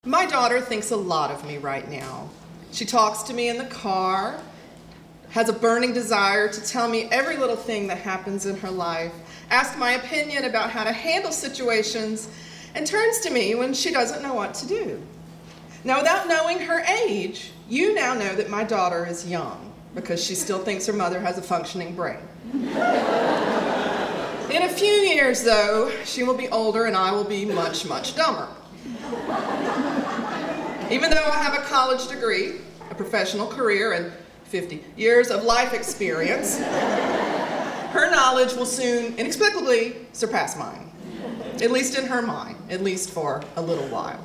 My daughter thinks a lot of me right now. She talks to me in the car, has a burning desire to tell me every little thing that happens in her life, asks my opinion about how to handle situations, and turns to me when she doesn't know what to do. Now, without knowing her age, you now know that my daughter is young because she still thinks her mother has a functioning brain. In a few years, though, she will be older and I will be much, much dumber. Even though I have a college degree, a professional career, and 50 years of life experience, her knowledge will soon inexplicably surpass mine, at least in her mind, at least for a little while.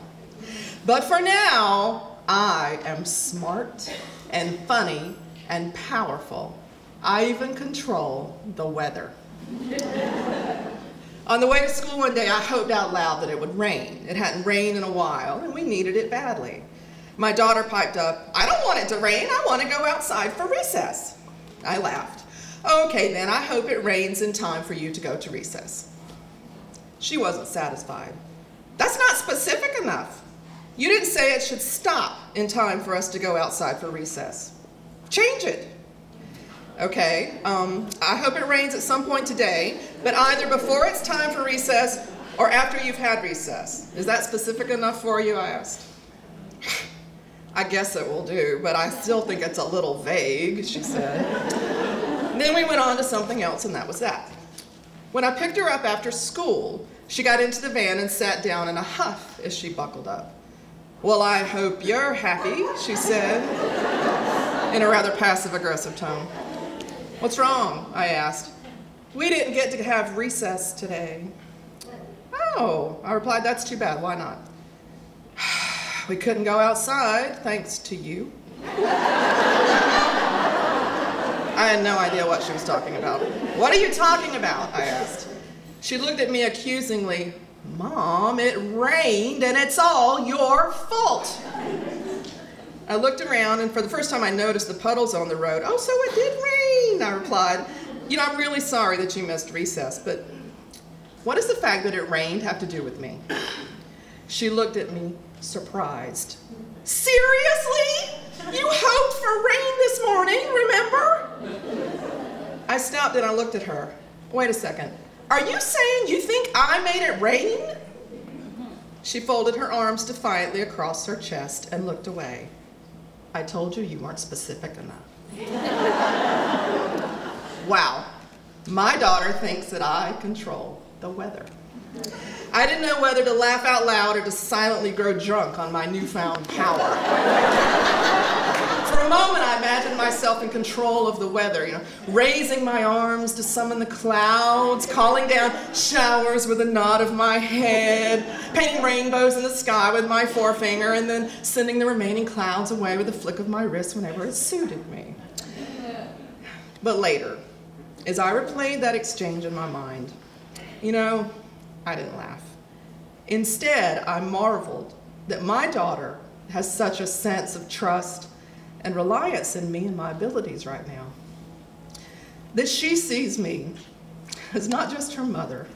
But for now, I am smart and funny and powerful. I even control the weather. On the way to school one day, I hoped out loud that it would rain. It hadn't rained in a while, and we needed it badly. My daughter piped up, "I don't want it to rain. I want to go outside for recess." I laughed. "Okay, then, I hope it rains in time for you to go to recess." She wasn't satisfied. "That's not specific enough. You didn't say it should stop in time for us to go outside for recess. Change it." "Okay, I hope it rains at some point today, but either before it's time for recess or after you've had recess. Is that specific enough for you?" I asked. "I guess it will do, but I still think it's a little vague," she said. Then we went on to something else, and that was that. When I picked her up after school, she got into the van and sat down in a huff as she buckled up. "Well, I hope you're happy," she said, in a rather passive-aggressive tone. "What's wrong?" I asked. "We didn't get to have recess today." "Oh," I replied, "that's too bad. Why not?" "We couldn't go outside, thanks to you." I had no idea what she was talking about. "What are you talking about?" I asked. She looked at me accusingly. "Mom, it rained and it's all your fault." I looked around, and for the first time I noticed the puddles on the road. "Oh, so it did rain," I replied. "You know, I'm really sorry that you missed recess, but what does the fact that it rained have to do with me?" She looked at me, surprised. "Seriously? You hoped for rain this morning, remember?" I stopped and I looked at her. "Wait a second. Are you saying you think I made it rain?" She folded her arms defiantly across her chest and looked away. "I told you you weren't specific enough." Wow, my daughter thinks that I control the weather. I didn't know whether to laugh out loud or to silently grow drunk on my newfound power. For a moment, I imagined myself in control of the weather, raising my arms to summon the clouds, calling down showers with a nod of my head, painting rainbows in the sky with my forefinger, and then sending the remaining clouds away with a flick of my wrist whenever it suited me. But later, as I replayed that exchange in my mind, I didn't laugh. Instead, I marveled that my daughter has such a sense of trust and reliance in me and my abilities right now. That she sees me as not just her mother,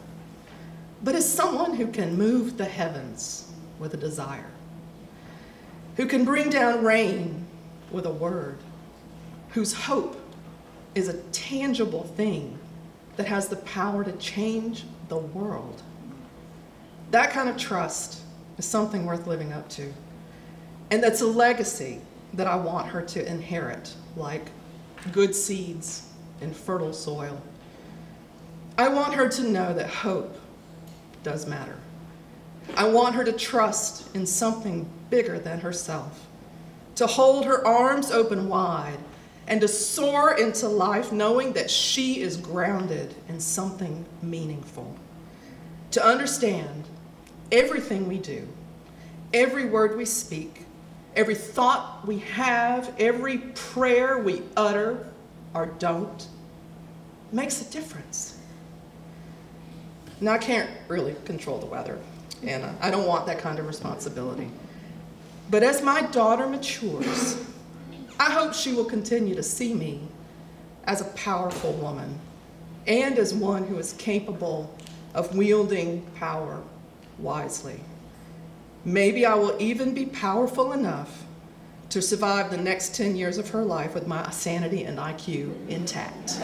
but as someone who can move the heavens with a desire, who can bring down rain with a word, whose hope is a tangible thing that has the power to change the world. That kind of trust is something worth living up to. And that's a legacy that I want her to inherit, like good seeds in fertile soil. I want her to know that hope does matter. I want her to trust in something bigger than herself, to hold her arms open wide and to soar into life knowing that she is grounded in something meaningful. To understand everything we do, every word we speak, every thought we have, every prayer we utter or don't, makes a difference. Now, I can't really control the weather, and I don't want that kind of responsibility. But as my daughter matures, I hope she will continue to see me as a powerful woman and as one who is capable of wielding power wisely. Maybe I will even be powerful enough to survive the next 10 years of her life with my sanity and IQ intact.